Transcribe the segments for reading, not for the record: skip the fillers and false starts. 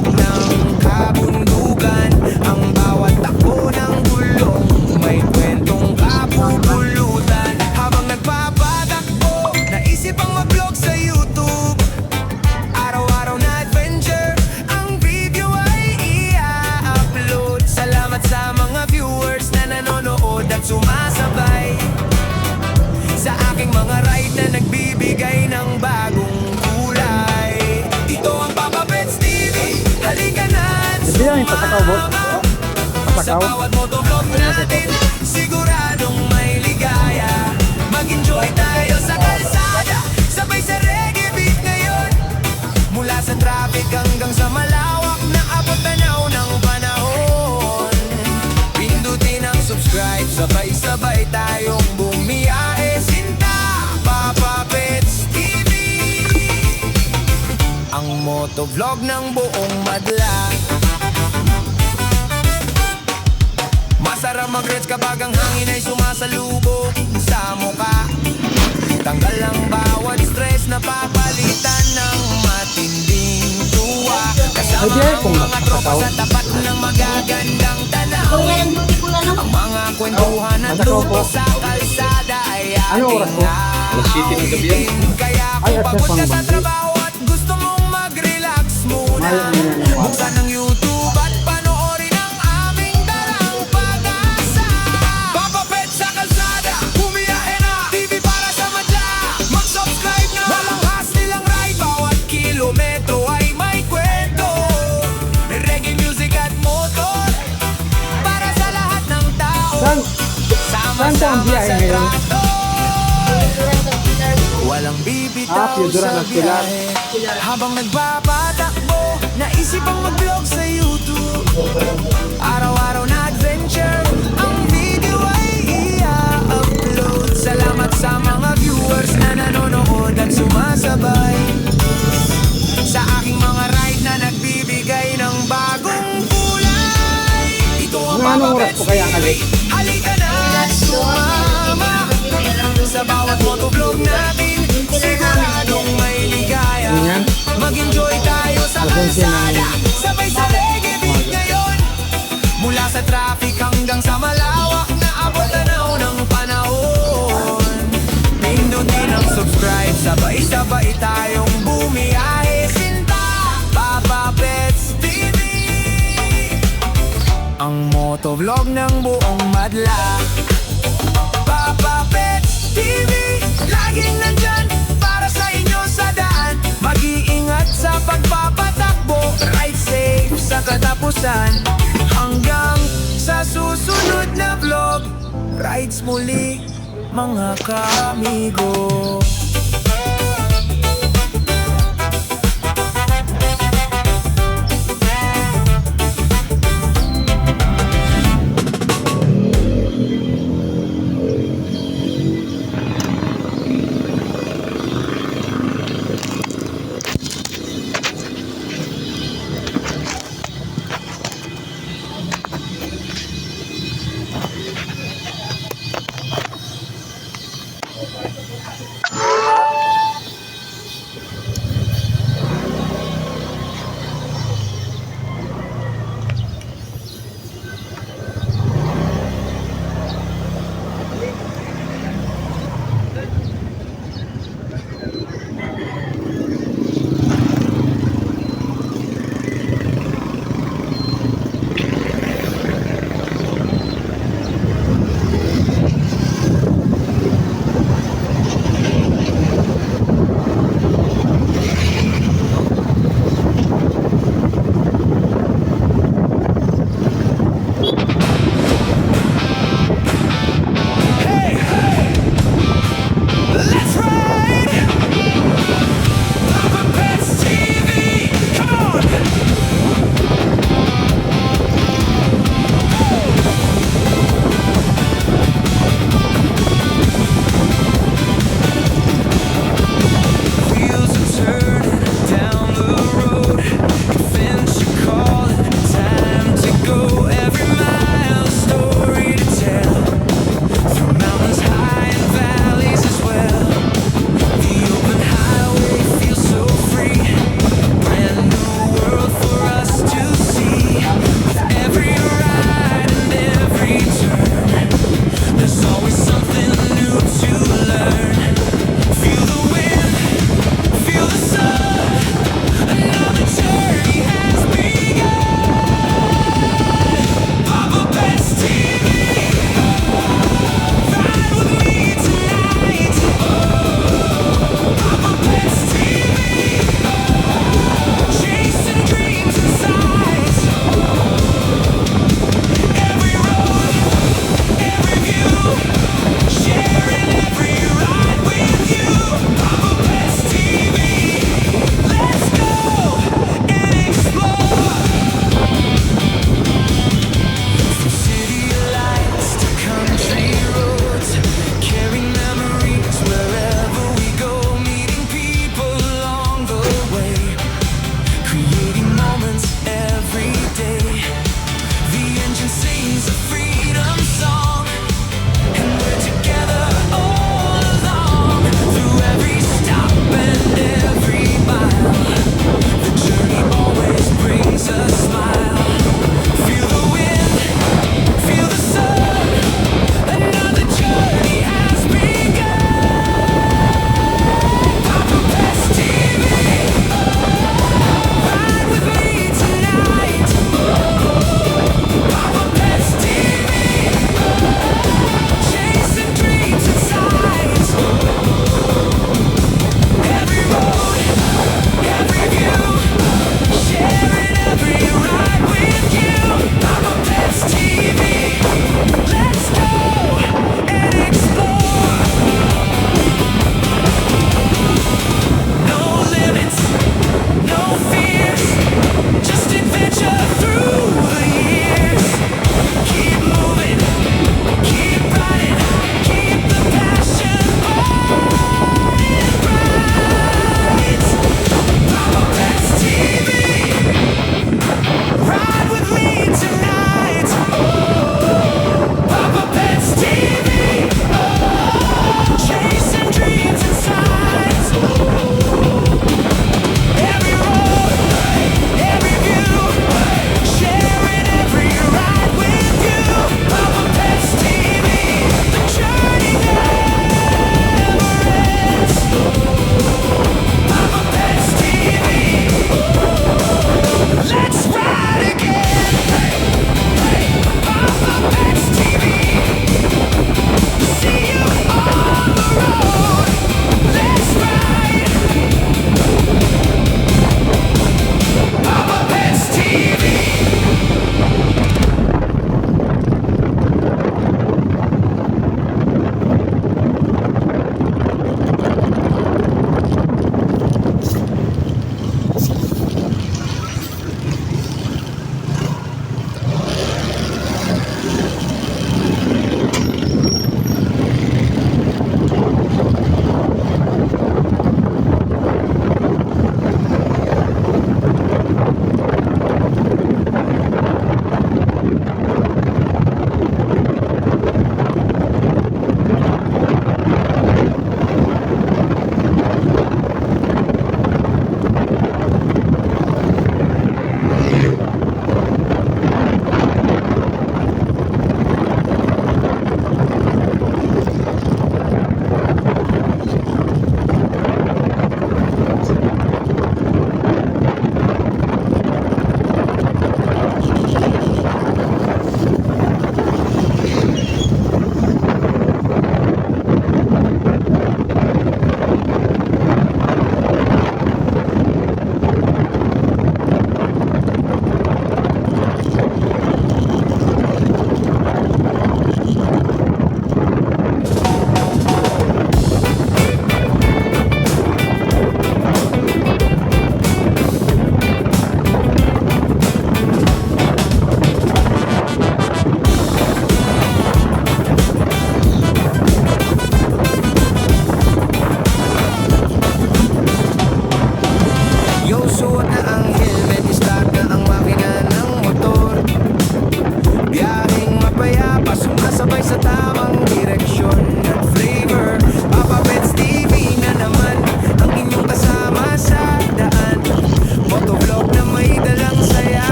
sulok ng kabundukan. Ang bawat takbo ng gulong may kwentong kapupulutan. Habang nagpapatakbo, naisip ang mag-vlog sa YouTube. Araw-araw na adventure, ang video ay i-upload. Salamat sa mga viewers na nanonood at sumasabay sa aking mga ride na nagbibigay ng bagong kulay. Ito ang Papa Pets TV, halika na at sumama. Sa bawat motovlog natin, siguradong may ligaya. Mag-enjoy tayo sa kalsada, sabay sa reggae beat ngayon. Mula sa traffic hanggang sa malawak na abot-tanaw ng panahon. Pindutin ang subscribe, sabay-sabay tayong bumiyahe. Sinta, Papa Pets TV, ang motovlog ng buong madla. Masarap mag-rides kapag ang hangin ay sumasalubong sa mukha. Tanggal ang bawat stress na papalitan ng matinding tuwa. Kasama ang mga tropa sa tapat ng magagandang tanaw. Ang mga kwentuhan at luto sa kalsada ay ating aalitin. Kaya kung pagod ka sa trabaho at gusto mong mag-relax muna, buksan ang YouTube at panoorin ang aming dalang pag-asa. Papa Pets sa kalsada, bumiyahe na, TV para sa madla. Mag-subscribe na, walang hassle ang ride. Bawat kilometro ay may kwento, reggae music at motor para sa lahat ng tao. Sama-sama sa trato, walang bibitaw sa biyahe. Habang nagpapatakbo, naisip ang mag-vlog sa YouTube. Araw-araw na adventure, ang video ay i-upload. Salamat sa mga viewers na nanonood at sumasabay sa aking mga ride na nagbibigay ng bagong kulay. Ito ang Papa Pets TV, halika na at sumama. Sa bawat motovlog natin, siguradong may ligaya. Mag-enjoy tayo sa kalsada, sabay sa reggae beat ngayon. Mula sa traffic hanggang sa malawak na abot-tanaw ng panahon. Pindutin ang subscribe, sabay-sabay tayong bumiyahe. Sinta, Papa Pets TV, ang motovlog ng buong madla. Papa Pets TV, laging nandyan para sa inyo sa daan. Mag-iingat sa pagpapatakbo, ride safe sa katapusan. Hanggang sa susunod na vlog, rides muli mga kaamigo.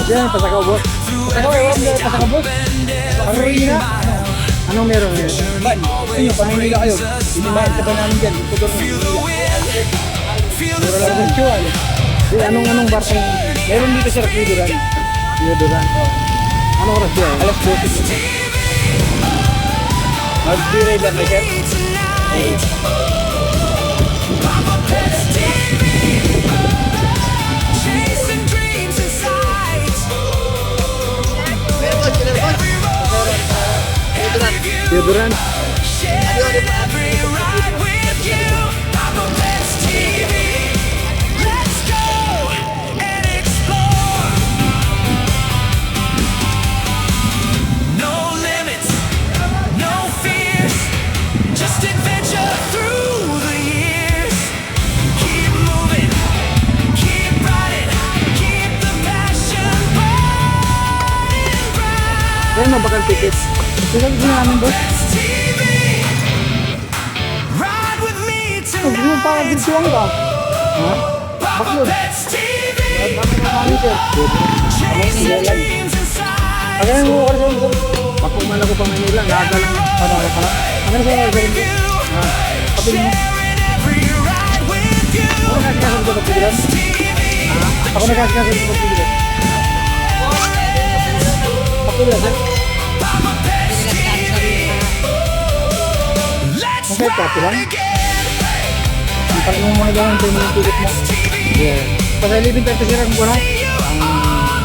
Yan, pasakaw boss. Pasakaw, ewan mo pasakaw boss. Pangawin na. Anong meron ngayon? Ban, ayun, pamimila kayo. Pinimahin ka ba namin dyan? Tutor na. Puro lang ng chuan. Anong bar kung... Meron dito sir, Rio Duran. Rio Duran. Anong oras siya? Alas 12. Mag-spiray ba na sir? Chasing dreams and sights. Rio Duran. Share every ride with you. Papa Pets TV. Let's go and explore. No limits, no fears. Just adventure through the years. Keep moving, keep riding, keep the passion burning bright. Kaya na bakal tickets. Tingnan ko namin boss. TV. Ride with me Hindi mo pa tonight. ginsuwang ka. Ha? Papa Pets TV. Bakit na kami sir? Chasing dreams and sights. Agad mo ko rin sir. Papuman ako pa Manila. Naga lang. Para. Agad sa mga sir. Kapil mo. Sharing every ride with you. Ako nakasikasan ko sa pigilan. Ako nakasikasan ko sa pigilan. Kapil lang sir. Papa Pets TV. Let's Okay, copy lang. ride again. Parang mo muna daw ang yung ticket mo. Yeah. Kasi living tayo sir ang buwan.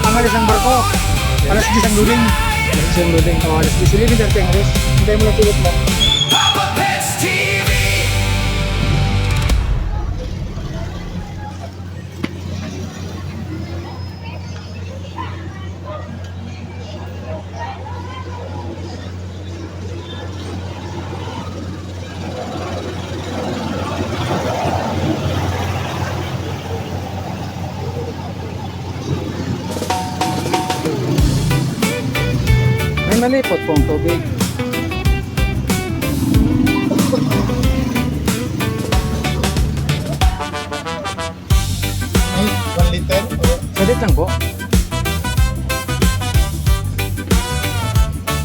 Ang alis ng barko. Alas 10 ang loading. Alas 10 ang loading. O, alas 10. Living tayo ang alis. Hintay mo lang ticket mo. Papa Pets TV. May malipot pong tubig. Ay, 1 liter? Salit lang po.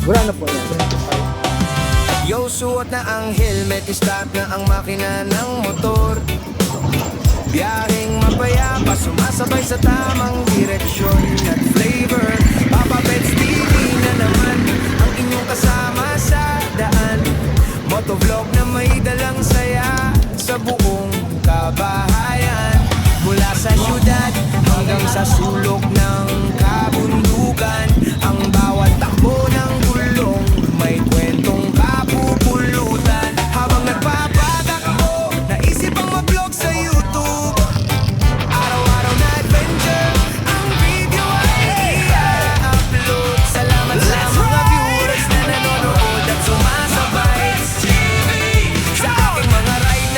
Wala na po yan. Yo, suot na ang helmet, start na ang makina ng motor. Biyaheng mapayapa, sumasabay sa tamang direksyon at flavor. Papa Pets TV na naman, ang inyong kasama sa daan. Motovlog na may dalang saya sa buong kabahayan. Mula sa syudad hanggang sa sulok ng kabundukan, ang bawat takbo ng gulong may kwentong kapupulutan. Habang nagpapatakbo, naisip ang mag-vlog sa YouTube. Araw-araw na adventure, ang video ay i-upload. Salamat sa mga viewers na nanonood at sumasabay sa aking mga ride